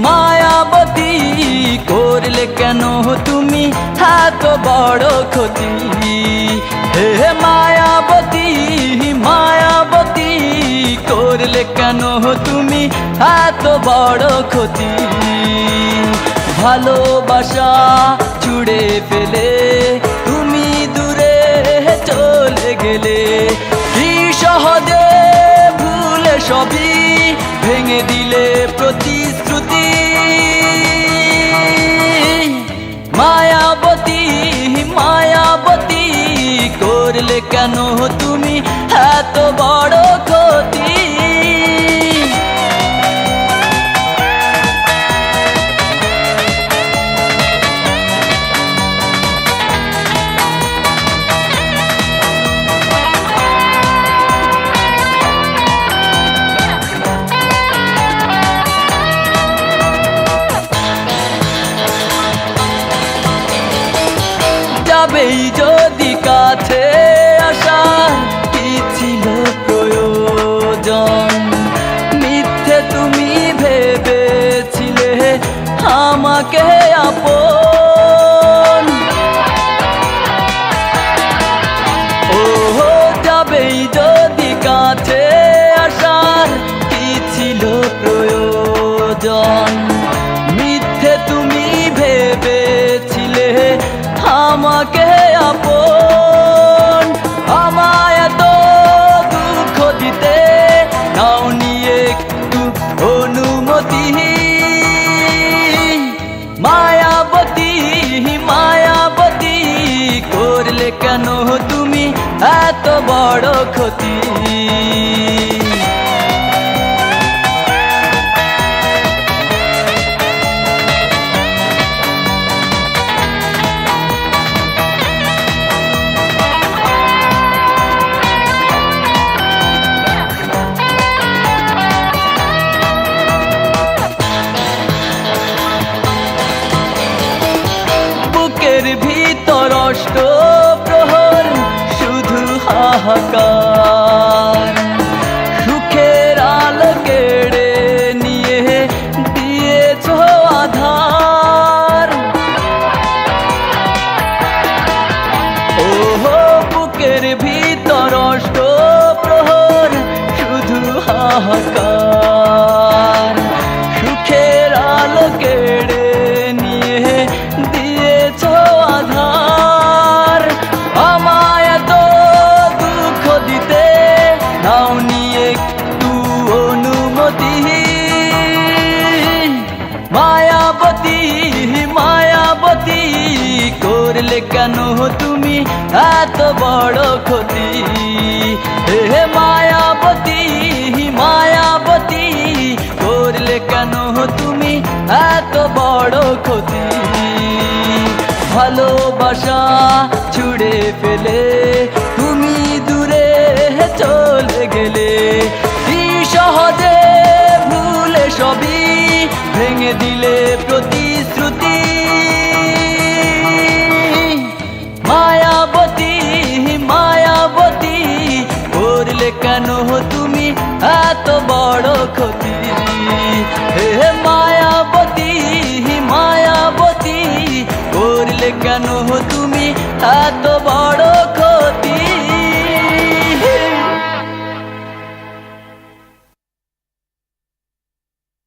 মায়াবতী করলে কেন তুমি এত বড় ক্ষতি? হে মায়াবতী মায়াবতী করলে কেন তুমি এত বড় ক্ষতি? ভালোবাসা ছুড়ে ফেলে তুমি দূরে চলে গেলে, কি সহজে ভুলে সবই ভেঙে দিলে প্রতিশ্রুতি। মায়াবতী মায়াবতী করলে কেন তুমি এত বড় ক্ষতি? যাবেই যদি কাছে আসা, কি ছিল প্রয়োজন? মিথ্যে তুমি ভেবেছিলে আমাকে আপন। ও যাবেই যদি কাছে আসার, কি ছিল প্রয়োজন? মিথ্যে তুমি ভেবেছিলে আমাকে আপন। আমায় এত দুঃখ দিতে নাও নিয়ে একটু অনুমতি। মায়াবতী মায়াবতী করলে কেন তুমি এত বড় ক্ষতি? বুকের ভিতর অষ্ট প্রহর শুধু হাহাকার, সুখের আলো কেড়ে নিয়ে দিয়েছ আধার। ও বুকের ভিতর অষ্ট প্রহর শুধু হাহাকার, সুখের আলো কেড়ে নিয়ে দিয়েছ আধার। আমায় এত দুঃখ দিতে নাও নিয়ে একটু অনুমতি। মায়াবতী মায়াবতী করলে কেন তুমি এত বড় ক্ষতি? হে মায়াবতী মায়াবতী করলে কেন তুমি এত বড় ক্ষতি? ভালোবাসা ছুড়ে ফেলে তুমি দূরে চলে গেলে, কি সহজে ভুলে সবই ভেঙে দিলে প্রতিশ্রুতি। মায়াবতী মায়াবতী করলে কেন তুমি এত বড় ক্ষতি?